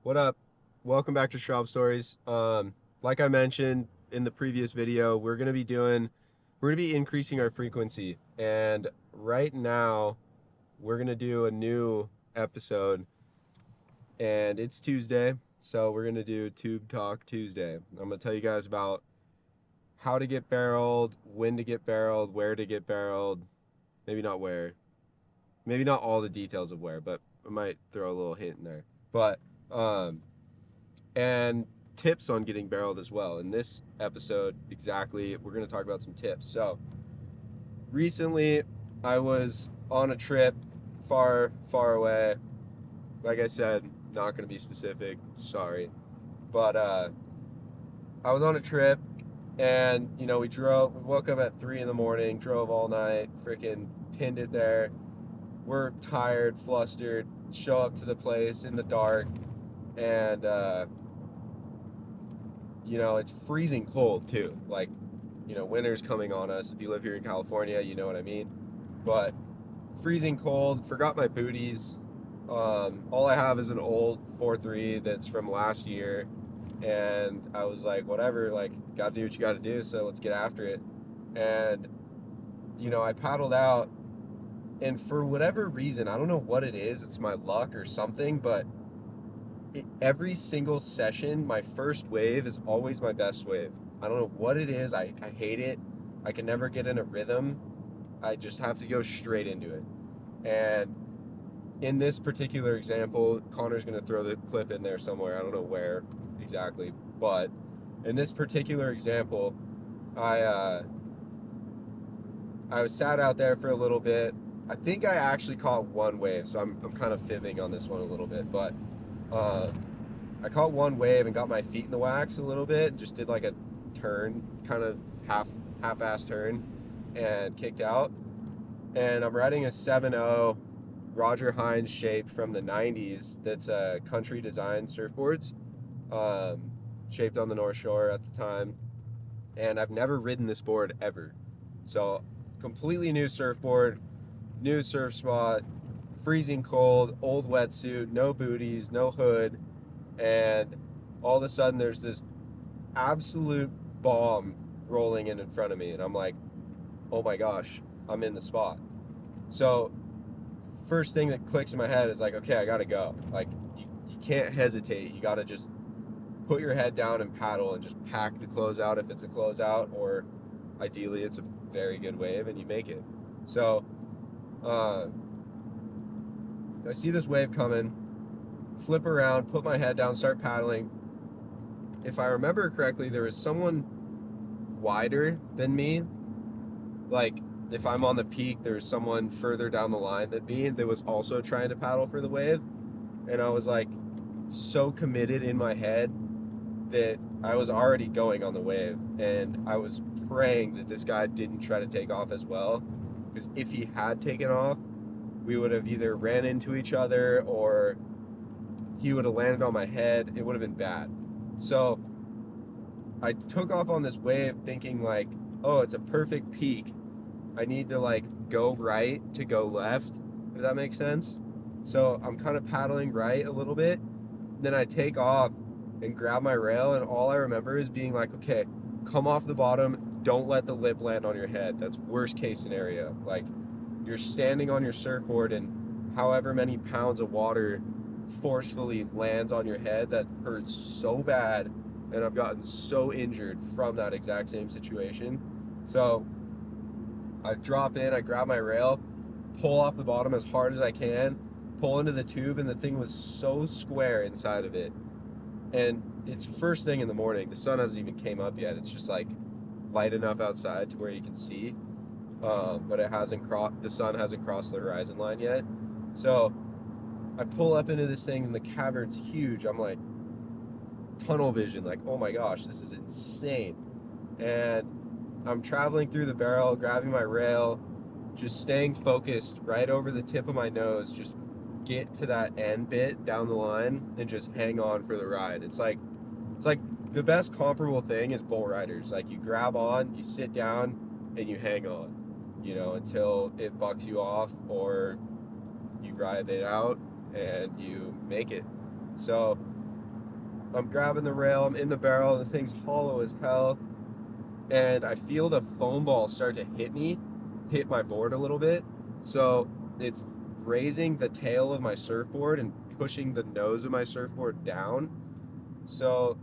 What up? Welcome back to Schraub Stories. Like I mentioned in the previous video, we're gonna be increasing our frequency, and right now we're gonna do a new episode, and it's Tuesday, so we're gonna do Tube Talk Tuesday. I'm gonna tell you guys about how to get barreled, when to get barreled, where to get barreled, maybe not where, maybe not all the details of where, but I might throw a little hint in there. But um, and tips on getting barreled as well. In this episode, exactly, we're going to talk about some tips. So, recently, I was on a trip far, far away. Like I said, not going to be specific, sorry. But I was on a trip and, we woke up at 3 in the morning, drove all night, freaking pinned it there. We're tired, flustered, show up to the place in the dark, and it's freezing cold too. Like, winter's coming on us. If you live here in California, you know what I mean. But freezing cold, forgot my booties. All I have is an old 4.3 that's from last year. And I was like, whatever, like, gotta do what you gotta do, so let's get after it. And, I paddled out, and for whatever reason, I don't know what it is, it's my luck or something, but every single session, my first wave is always my best wave. I don't know what it is. I hate it. I can never get in a rhythm. I just have to go straight into it. And in this particular example, Connor's going to throw the clip in there somewhere. I don't know where exactly. But in this particular example, I was sat out there for a little bit. I think I actually caught one wave, so I'm kind of fibbing on this one a little bit. But I caught one wave and got my feet in the wax a little bit, just did like a turn, kind of half-ass turn, and kicked out. And I'm riding a 7.0 Roger Hines shape from the 90s that's a country design surfboards, shaped on the North Shore at the time. And I've never ridden this board ever. So completely new surfboard, new surf spot, freezing cold, old wetsuit, no booties, no hood, and all of a sudden there's this absolute bomb rolling in front of me, and I'm like, oh my gosh, I'm in the spot. So first thing that clicks in my head is like, okay, I gotta go. Like, you can't hesitate. You gotta just put your head down and paddle and just pack the closeout if it's a closeout, or ideally it's a very good wave and you make it. So I see this wave coming, flip around, put my head down, start paddling. If I remember correctly, there was someone wider than me. Like, if I'm on the peak, there's someone further down the line than me that was also trying to paddle for the wave. And I was like so committed in my head that I was already going on the wave. And I was praying that this guy didn't try to take off as well. Because if he had taken off, we would have either ran into each other or he would have landed on my head. It would have been bad. So I took off on this wave thinking like, oh, it's a perfect peak. I need to like go right to go left, if that makes sense. So I'm kind of paddling right a little bit. Then I take off and grab my rail, and all I remember is being like, okay, come off the bottom. Don't let the lip land on your head. That's worst case scenario. Like, you're standing on your surfboard and however many pounds of water forcefully lands on your head. That hurts so bad, and I've gotten so injured from that exact same situation. So I drop in, I grab my rail, pull off the bottom as hard as I can, pull into the tube, and the thing was so square inside of it. And it's first thing in the morning. The sun hasn't even came up yet. It's just like light enough outside to where you can see. But the sun hasn't crossed the horizon line yet. So I pull up into this thing, and the cavern's huge. I'm like, tunnel vision, like, oh my gosh, this is insane. And I'm traveling through the barrel, grabbing my rail, just staying focused right over the tip of my nose, just get to that end bit down the line and just hang on for the ride. It's like the best comparable thing is bull riders. Like, you grab on, you sit down, and you hang on, until it bucks you off, or you ride it out and you make it. So I'm grabbing the rail, I'm in the barrel, the thing's hollow as hell, and I feel the foam ball start to hit my board a little bit. So it's raising the tail of my surfboard and pushing the nose of my surfboard down. So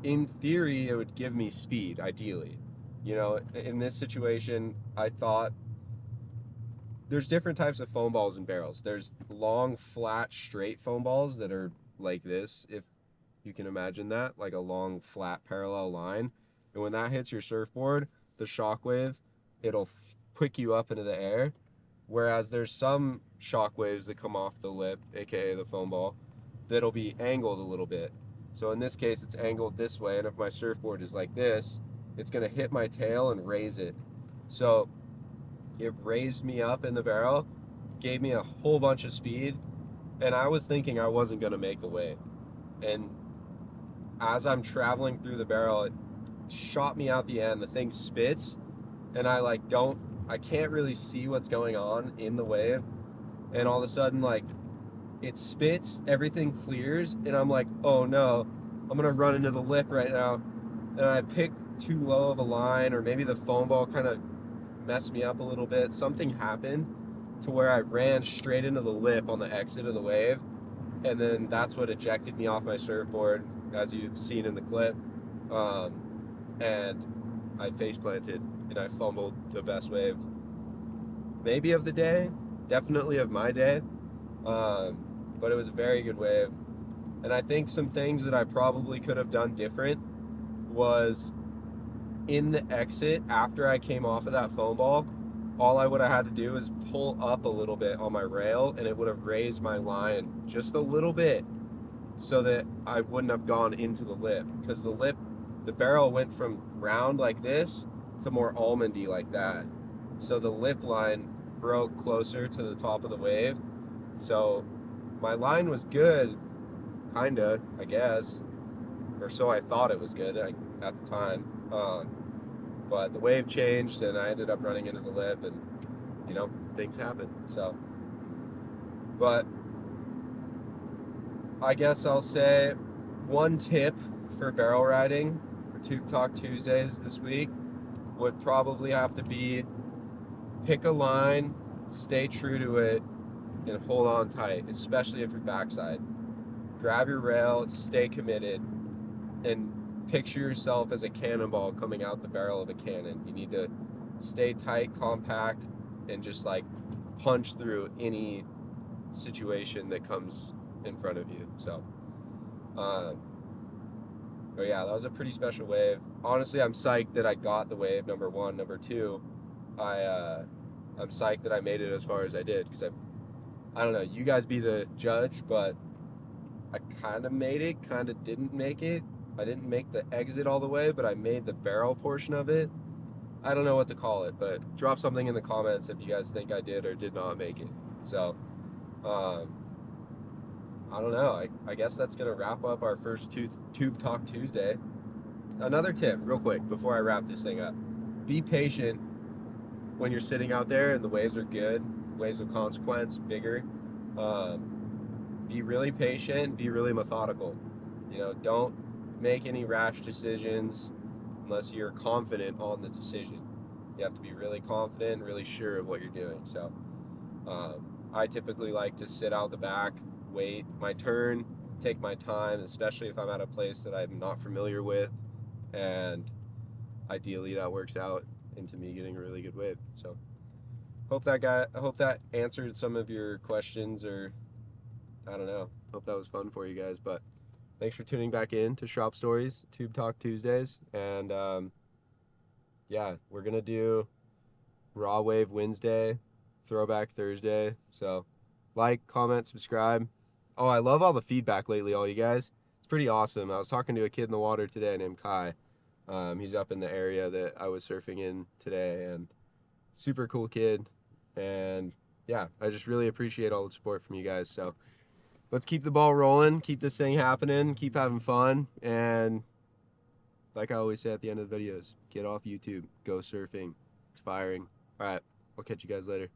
in theory, it would give me speed, ideally. You know, in this situation, I thought there's different types of foam balls and barrels. There's long, flat, straight foam balls that are like this, if you can imagine that, like a long, flat, parallel line. And when that hits your surfboard, the shock wave, it'll pick you up into the air. Whereas there's some shock waves that come off the lip, aka the foam ball, that'll be angled a little bit. So in this case, it's angled this way, and if my surfboard is like this, it's gonna hit my tail and raise it. So it raised me up in the barrel, gave me a whole bunch of speed, and I was thinking I wasn't gonna make the wave. And as I'm traveling through the barrel, it shot me out the end. The thing spits, and I can't really see what's going on in the wave. And all of a sudden, like, it spits, everything clears, and I'm like, oh no, I'm gonna run into the lip right now. And I picked too low of a line, or maybe the foam ball kind of messed me up a little bit. Something happened to where I ran straight into the lip on the exit of the wave, and then that's what ejected me off my surfboard, as you've seen in the clip. And I face planted, and I fumbled the best wave, maybe of the day, definitely of my day. But it was a very good wave. And I think some things that I probably could have done different was in the exit after I came off of that foam ball, all I would have had to do is pull up a little bit on my rail, and it would have raised my line just a little bit so that I wouldn't have gone into the lip, because the barrel went from round like this to more almondy like that. So the lip line broke closer to the top of the wave. So my line was good, kinda, I guess, or so I thought it was good at the time. But the wave changed, and I ended up running into the lip, and things happen. So, but I guess I'll say one tip for barrel riding for Tube Talk Tuesdays this week would probably have to be pick a line, stay true to it, and hold on tight, especially if you're backside. Grab your rail, stay committed, and picture yourself as a cannonball coming out the barrel of a cannon. You need to stay tight, compact, and just like punch through any situation that comes in front of you. So, but yeah, that was a pretty special wave. Honestly, I'm psyched that I got the wave, number one. Number two, I'm psyched that I made it as far as I did, because I don't know, you guys be the judge, but I kind of made it, kind of didn't make it. I didn't make the exit all the way, but I made the barrel portion of it. I don't know what to call it, but drop something in the comments if you guys think I did or did not make it. So, I don't know. I guess that's going to wrap up our first Tube Talk Tuesday. Another tip, real quick, before I wrap this thing up. Be patient when you're sitting out there and the waves are good, waves of consequence, bigger. Be really patient, be really methodical. Don't make any rash decisions unless you're confident on the decision. You have to be really confident, really sure of what you're doing. So I typically like to sit out the back, wait my turn, take my time, especially if I'm at a place that I'm not familiar with, and ideally that works out into me getting a really good wave. So I hope that answered some of your questions, or I don't know. Hope that was fun for you guys. But thanks for tuning back in to Shop Stories, Tube Talk Tuesdays. And yeah, we're going to do Raw Wave Wednesday, Throwback Thursday. So like, comment, subscribe. Oh, I love all the feedback lately, all you guys. It's pretty awesome. I was talking to a kid in the water today named Kai. He's up in the area that I was surfing in today, and super cool kid. And yeah, I just really appreciate all the support from you guys. So let's keep the ball rolling, keep this thing happening, keep having fun, and like I always say at the end of the videos, get off YouTube, go surfing. It's firing. All right, I'll catch you guys later.